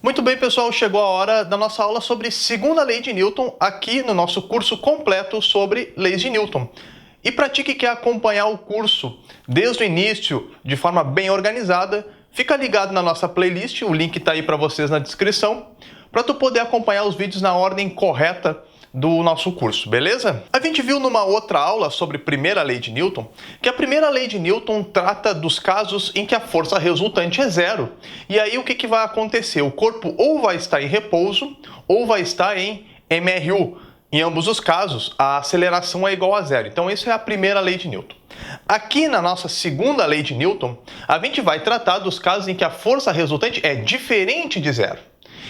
Muito bem, pessoal, chegou a hora da nossa aula sobre segunda lei de Newton aqui no nosso curso completo sobre leis de Newton. E para ti que quer acompanhar o curso desde o início de forma bem organizada, fica ligado na nossa playlist, o link está aí para vocês na descrição, para tu poder acompanhar os vídeos na ordem correta do nosso curso, beleza? A gente viu numa outra aula sobre primeira lei de Newton, que a primeira lei de Newton trata dos casos em que a força resultante é zero. E aí o que vai acontecer? O corpo ou vai estar em repouso ou vai estar em MRU. Em ambos os casos, a aceleração é igual a zero. Então isso é a primeira lei de Newton. Aqui na nossa segunda lei de Newton, a gente vai tratar dos casos em que a força resultante é diferente de zero.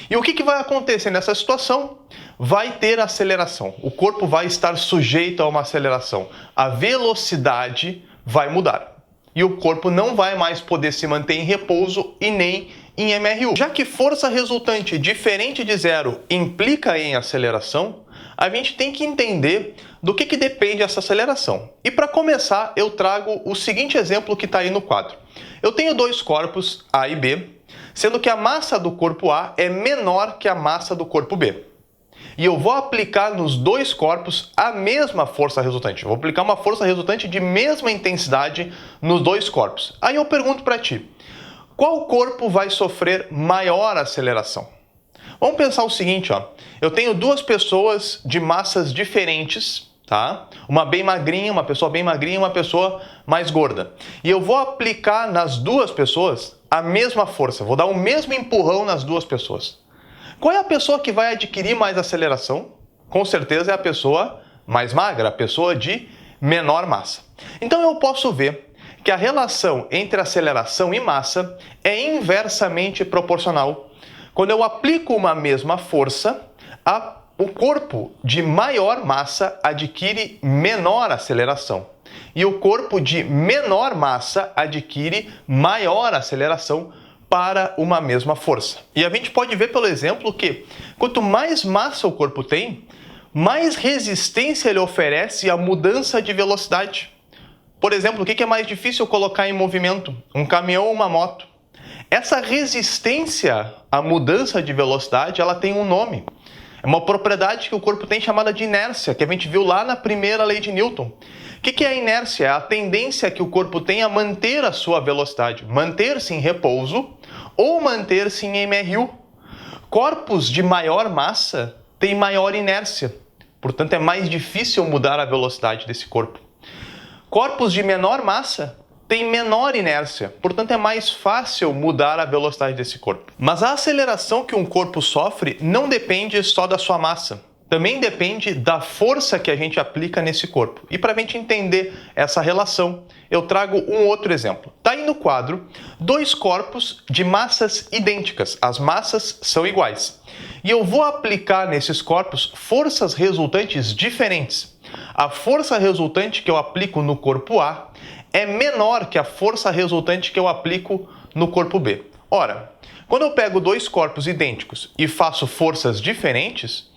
E o que vai acontecer nessa situação? Vai ter aceleração. O corpo vai estar sujeito a uma aceleração. A velocidade vai mudar. E o corpo não vai mais poder se manter em repouso e nem em MRU. Já que força resultante diferente de zero implica em aceleração, a gente tem que entender do que depende essa aceleração. E para começar, eu trago o seguinte exemplo que está aí no quadro. Eu tenho dois corpos, A e B, sendo que a massa do corpo A é menor que a massa do corpo B. E eu vou aplicar nos dois corpos a mesma força resultante. Eu vou aplicar uma força resultante de mesma intensidade nos dois corpos. Aí eu pergunto para ti, qual corpo vai sofrer maior aceleração? Vamos pensar o seguinte, ó. Eu tenho duas pessoas de massas diferentes, tá? Uma bem magrinha, uma pessoa bem magrinha e uma pessoa mais gorda. E eu vou aplicar nas duas pessoas a mesma força, vou dar o mesmo empurrão nas duas pessoas. Qual é a pessoa que vai adquirir mais aceleração? Com certeza é a pessoa mais magra, a pessoa de menor massa. Então eu posso ver que a relação entre aceleração e massa é inversamente proporcional. Quando eu aplico uma mesma força, o corpo de maior massa adquire menor aceleração. E o corpo de menor massa adquire maior aceleração para uma mesma força. E a gente pode ver pelo exemplo que quanto mais massa o corpo tem, mais resistência ele oferece à mudança de velocidade. Por exemplo, o que é mais difícil colocar em movimento? Um caminhão ou uma moto? Essa resistência à mudança de velocidade, ela tem um nome. É uma propriedade que o corpo tem chamada de inércia, que a gente viu lá na primeira lei de Newton. O que é a inércia? É a tendência que o corpo tem a manter a sua velocidade, manter-se em repouso ou manter-se em MRU. Corpos de maior massa têm maior inércia, portanto é mais difícil mudar a velocidade desse corpo. Corpos de menor massa têm menor inércia, portanto é mais fácil mudar a velocidade desse corpo. Mas a aceleração que um corpo sofre não depende só da sua massa. Também depende da força que a gente aplica nesse corpo. E para a gente entender essa relação, eu trago um outro exemplo. Está aí no quadro dois corpos de massas idênticas. As massas são iguais. E eu vou aplicar nesses corpos forças resultantes diferentes. A força resultante que eu aplico no corpo A é menor que a força resultante que eu aplico no corpo B. Ora, quando eu pego dois corpos idênticos e faço forças diferentes,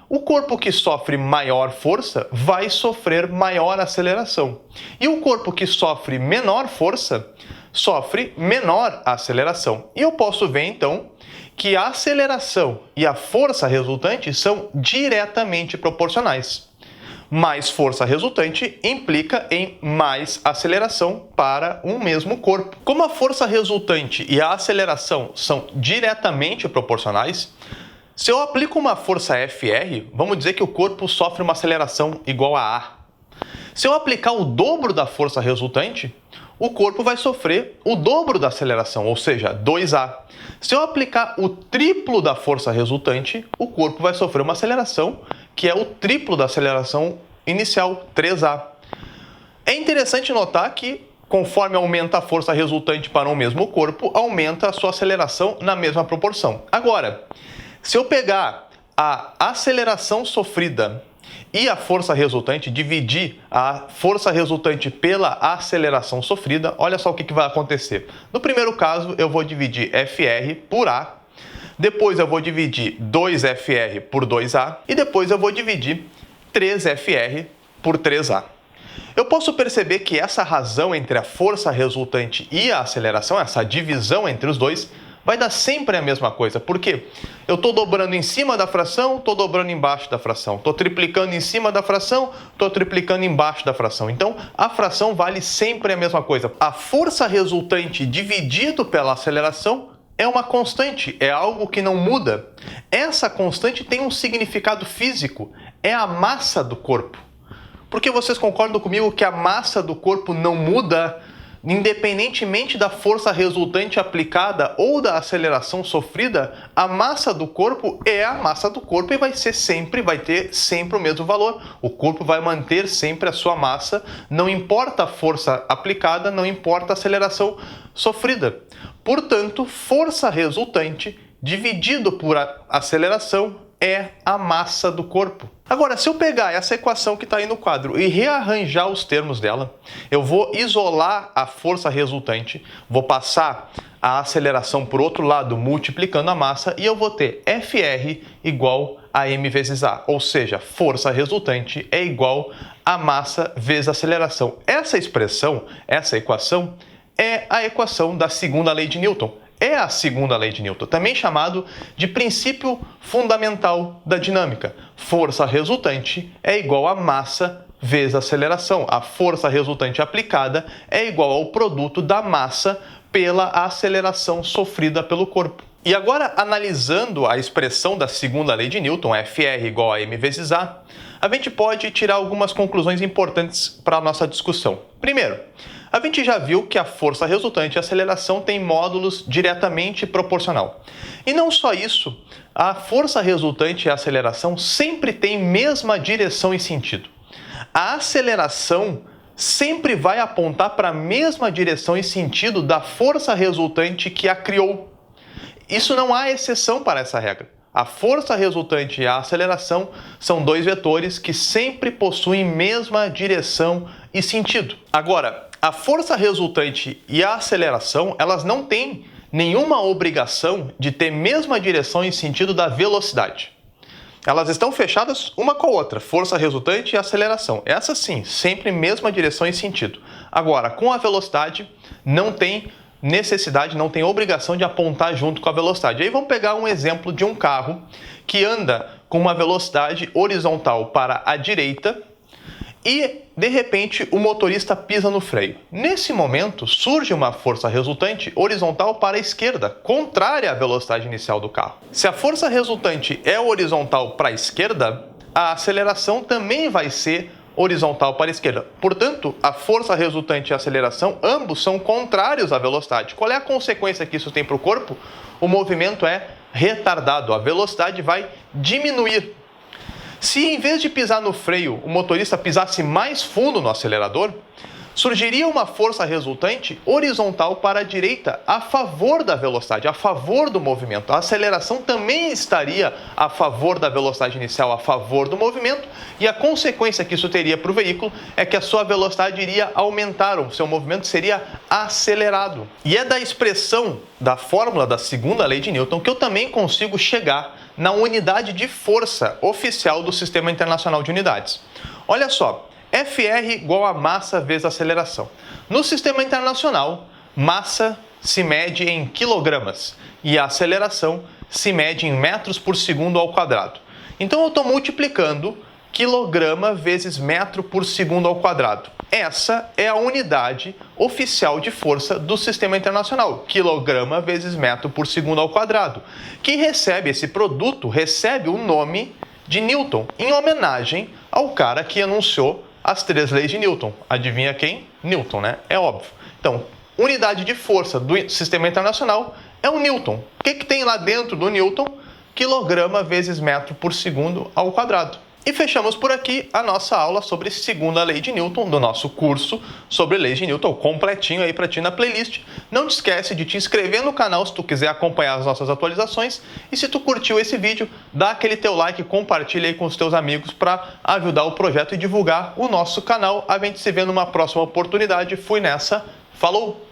o corpo que sofre maior força vai sofrer maior aceleração. E o corpo que sofre menor força sofre menor aceleração. E eu posso ver, então, que a aceleração e a força resultante são diretamente proporcionais. Mais força resultante implica em mais aceleração para um mesmo corpo. Como a força resultante e a aceleração são diretamente proporcionais, se eu aplico uma força Fr, vamos dizer que o corpo sofre uma aceleração igual a A. Se eu aplicar o dobro da força resultante, o corpo vai sofrer o dobro da aceleração, ou seja, 2A. Se eu aplicar o triplo da força resultante, o corpo vai sofrer uma aceleração que é o triplo da aceleração inicial, 3A. É interessante notar que, conforme aumenta a força resultante para um mesmo corpo, aumenta a sua aceleração na mesma proporção. Agora, se eu pegar a aceleração sofrida e a força resultante, dividir a força resultante pela aceleração sofrida, olha só o que vai acontecer. No primeiro caso, eu vou dividir Fr por A, depois eu vou dividir 2Fr por 2A e depois eu vou dividir 3Fr por 3A. Eu posso perceber que essa razão entre a força resultante e a aceleração, essa divisão entre os dois, vai dar sempre a mesma coisa. Por quê? Eu estou dobrando em cima da fração, estou dobrando embaixo da fração. Estou triplicando em cima da fração, estou triplicando embaixo da fração. Então, a fração vale sempre a mesma coisa. A força resultante dividido pela aceleração é uma constante, é algo que não muda. Essa constante tem um significado físico, é a massa do corpo. Porque vocês concordam comigo que a massa do corpo não muda, independentemente da força resultante aplicada ou da aceleração sofrida? A massa do corpo é a massa do corpo e vai ter sempre o mesmo valor. O corpo vai manter sempre a sua massa, não importa a força aplicada, não importa a aceleração sofrida. Portanto, força resultante dividido por aceleração é a massa do corpo. Agora, se eu pegar essa equação que está aí no quadro e rearranjar os termos dela, eu vou isolar a força resultante, vou passar a aceleração por outro lado, multiplicando a massa, e eu vou ter Fr igual a m vezes a, ou seja, força resultante é igual a massa vezes a aceleração. Essa expressão, essa equação, é a equação da segunda lei de Newton. É a segunda lei de Newton, também chamado de princípio fundamental da dinâmica. Força resultante é igual a massa vezes a aceleração. A força resultante aplicada é igual ao produto da massa pela aceleração sofrida pelo corpo. E agora, analisando a expressão da segunda lei de Newton, Fr igual a m vezes a gente pode tirar algumas conclusões importantes para a nossa discussão. Primeiro, a gente já viu que a força resultante e a aceleração têm módulos diretamente proporcional. E não só isso, a força resultante e a aceleração sempre têm mesma direção e sentido. A aceleração sempre vai apontar para a mesma direção e sentido da força resultante que a criou. Isso não há exceção para essa regra. A força resultante e a aceleração são dois vetores que sempre possuem mesma direção e sentido. Agora, a força resultante e a aceleração, elas não têm nenhuma obrigação de ter mesma direção e sentido da velocidade. Elas estão fechadas uma com a outra, força resultante e aceleração. Essa sim, sempre mesma direção e sentido. Agora, com a velocidade, não tem necessidade, não tem obrigação de apontar junto com a velocidade. Aí vamos pegar um exemplo de um carro que anda com uma velocidade horizontal para a direita e, de repente, o motorista pisa no freio. Nesse momento, surge uma força resultante horizontal para a esquerda, contrária à velocidade inicial do carro. Se a força resultante é horizontal para a esquerda, a aceleração também vai ser horizontal para a esquerda. Portanto, a força resultante e a aceleração, ambos são contrários à velocidade. Qual é a consequência que isso tem para o corpo? O movimento é retardado, a velocidade vai diminuir. Se em vez de pisar no freio, o motorista pisasse mais fundo no acelerador, surgiria uma força resultante horizontal para a direita a favor da velocidade, a favor do movimento. A aceleração também estaria a favor da velocidade inicial, a favor do movimento, e a consequência que isso teria para o veículo é que a sua velocidade iria aumentar, o seu movimento seria acelerado. E é da expressão da fórmula da segunda lei de Newton que eu também consigo chegar na unidade de força oficial do Sistema Internacional de Unidades. Olha só, Fr igual a massa vezes aceleração. No Sistema Internacional, massa se mede em quilogramas e a aceleração se mede em metros por segundo ao quadrado. Então eu estou multiplicando quilograma vezes metro por segundo ao quadrado. Essa é a unidade oficial de força do Sistema Internacional, quilograma vezes metro por segundo ao quadrado, que recebe esse produto, recebe o nome de Newton, em homenagem ao cara que enunciou as 3 leis de Newton. Adivinha quem? Newton, né? É óbvio. Então, unidade de força do Sistema Internacional é o Newton. O que tem lá dentro do Newton? Quilograma vezes metro por segundo ao quadrado. E fechamos por aqui a nossa aula sobre segunda lei de Newton, do nosso curso sobre leis de Newton, completinho aí para ti na playlist. Não te esquece de te inscrever no canal se tu quiser acompanhar as nossas atualizações. E se tu curtiu esse vídeo, dá aquele teu like, compartilha aí com os teus amigos para ajudar o projeto e divulgar o nosso canal. A gente se vê numa próxima oportunidade. Fui nessa, falou!